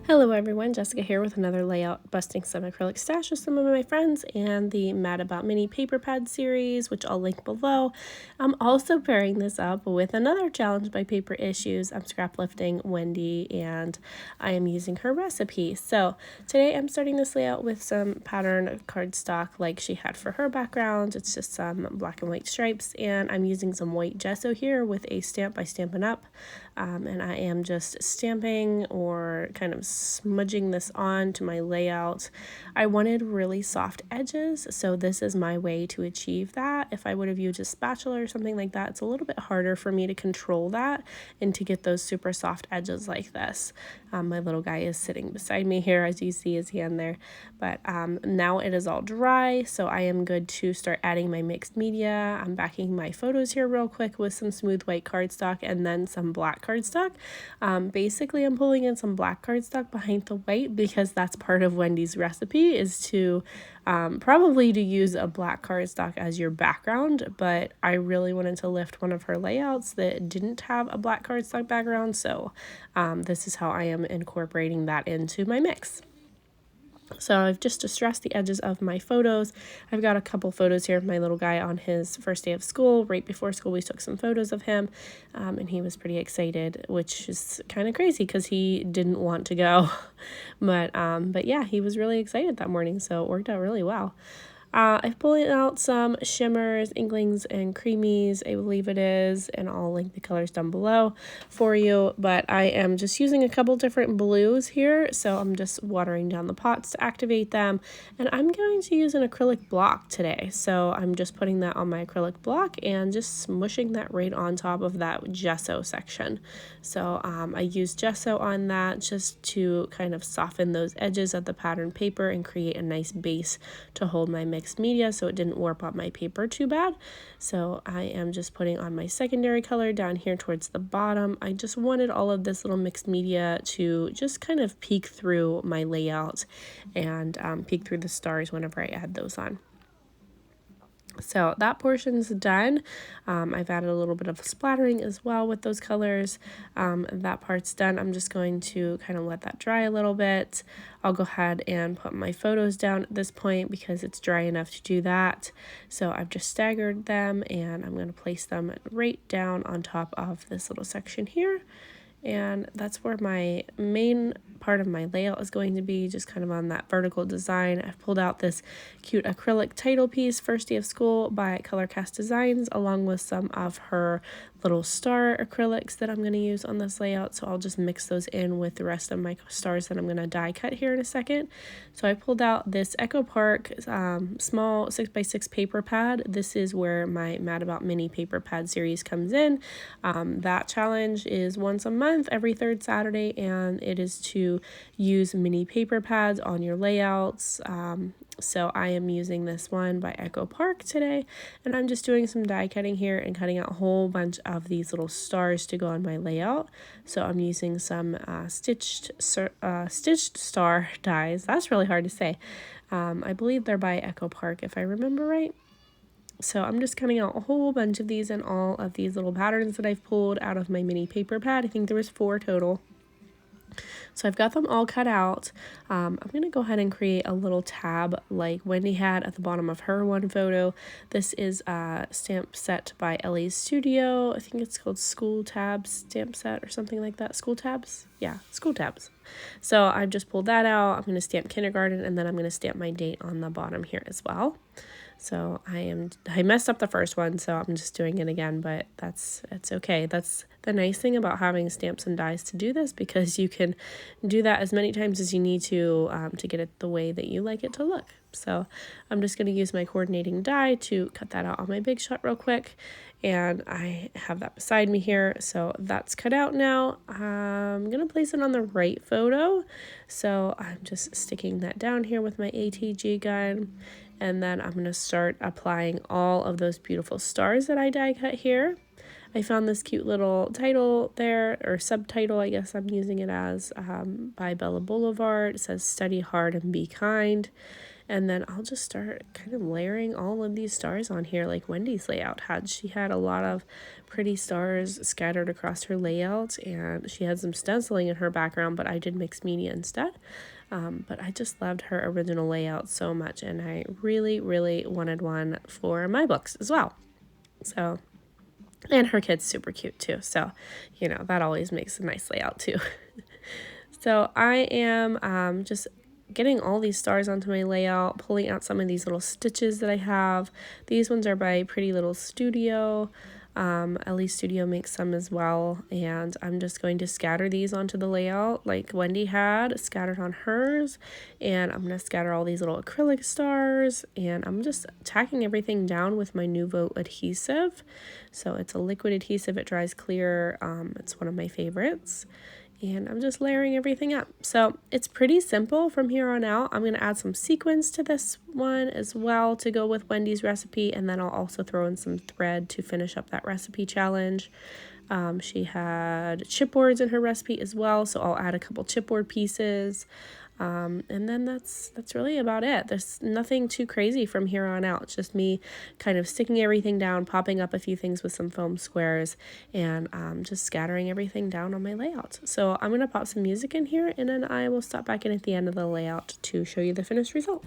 Hello everyone, Jessica here with another layout busting some acrylic stash with some of my friends and the Mad About Mini paper pad series, which I'll link below. I'm also pairing this up with another challenge by Paper Issues. I'm scrap lifting Wendy and I am using her recipe. So today I'm starting this layout with some pattern cardstock like she had for her background. It's just some black and white stripes, and I'm using some white gesso here with a stamp by Stampin' Up. And I am just stamping or kind of smudging this on to my layout. I wanted really soft edges, so this is my way to achieve that. If I would have used a spatula or something like that, it's a little bit harder for me to control that and to get those super soft edges like this. My little guy is sitting beside me here, as you see his hand there, but now it is all dry, so I am good to start adding my mixed media. I'm backing my photos here real quick with some smooth white cardstock and then some black cardstock. Basically, I'm pulling in some black cardstock behind the white because that's part of Wendy's recipe, is to probably to use a black cardstock as your background, but I really wanted to lift one of her layouts that didn't have a black cardstock background, so this is how I am incorporating that into my mix. So I've just distressed the edges of my photos. I've got a couple photos here of my little guy on his first day of school. Right before school, we took some photos of him, and he was pretty excited, which is kind of crazy because he didn't want to go. But yeah, he was really excited that morning, so it worked out really well. I've pulled out some Shimmerz, Inklingz, and Creameez, I believe it is, and I'll link the colors down below for you, but I am just using a couple different blues here, so I'm just watering down the pots to activate them, and I'm going to use an acrylic block today, so I'm just putting that on my acrylic block and just smushing that right on top of that gesso section. So I used gesso on that just to kind of soften those edges of the pattern paper and create a nice base to hold my mixed media so it didn't warp up my paper too bad. So I am just putting on my secondary color down here towards the bottom. I just wanted all of this little mixed media to just kind of peek through my layout and peek through the stars whenever I add those on. So that portion's done. I've added a little bit of splattering as well with those colors. That part's done. I'm just going to kind of let that dry a little bit. I'll go ahead and put my photos down at this point because it's dry enough to do that. So I've just staggered them and I'm going to place them right down on top of this little section here. And that's where my main part of my layout is going to be, just kind of on that vertical design. I've pulled out this cute acrylic title piece, First Day of School by Color Cast Designs, along with some of her little star acrylics that I'm going to use on this layout. So I'll just mix those in with the rest of my stars that I'm going to die cut here in a second. So I pulled out this Echo Park small 6x6 paper pad. This is where my Mad About Mini paper pad series comes in. That challenge is once a month, every third Saturday, and it is to use mini paper pads on your layouts. So I am using this one by Echo Park today, and I'm just doing some die cutting here and cutting out a whole bunch of these little stars to go on my layout. So I'm using some stitched star dies. That's really hard to say. I believe they're by Echo Park if I remember right. So I'm just cutting out a whole bunch of these and all of these little patterns that I've pulled out of my mini paper pad. I think there was 4 total. So I've got them all cut out. I'm going to go ahead and create a little tab like Wendy had at the bottom of her one photo. This is a stamp set by Elle's Studio. I think it's called School Tabs stamp set or something like that. School Tabs? Yeah, School Tabs. So I've just pulled that out. I'm going to stamp kindergarten, and then I'm going to stamp my date on the bottom here as well. So I messed up the first one, so I'm just doing it again, but it's okay. That's the nice thing about having stamps and dies to do this, because you can do that as many times as you need to get it the way that you like it to look. So I'm just going to use my coordinating die to cut that out on my Big Shot real quick, and I have that beside me here. So that's cut out now. I'm going to place it on the right photo. So I'm just sticking that down here with my ATG gun. And then I'm going to start applying all of those beautiful stars that I die cut here. I found this cute little title there, or subtitle, I guess I'm using it as, by Bella Boulevard. It says, "Study hard and be kind." And then I'll just start kind of layering all of these stars on here like Wendy's layout had. She had a lot of pretty stars scattered across her layout, and she had some stenciling in her background, but I did mixed media instead. But I just loved her original layout so much, and I really, really wanted one for my books as well. So, and her kid's super cute too, so, you know, that always makes a nice layout too. So I am just getting all these stars onto my layout, pulling out some of these little stitches that I have. These ones are by Pretty Little Studio. Elle Studio makes some as well, and I'm just going to scatter these onto the layout like Wendy had scattered on hers, and I'm going to scatter all these little acrylic stars, and I'm just tacking everything down with my Nuvo adhesive. So it's a liquid adhesive, it dries clear, it's one of my favorites. And I'm just layering everything up. So it's pretty simple from here on out. I'm going to add some sequins to this one as well to go with Wendy's recipe, and then I'll also throw in some thread to finish up that recipe challenge. She had chipboards in her recipe as well, so I'll add a couple chipboard pieces. And then that's really about it. There's nothing too crazy from here on out. It's just me kind of sticking everything down, popping up a few things with some foam squares, and just scattering everything down on my layout. So I'm going to pop some music in here, and then I will stop back in at the end of the layout to show you the finished result.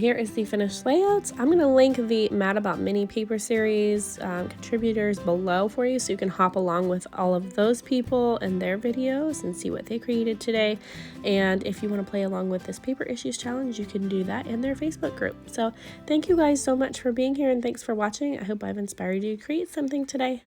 here is the finished layout. I'm going to link the Mad About Mini paper series contributors below for you so you can hop along with all of those people and their videos and see what they created today. And if you want to play along with this paper issues challenge, you can do that in their Facebook group. So thank you guys so much for being here, and thanks for watching. I hope I've inspired you to create something today.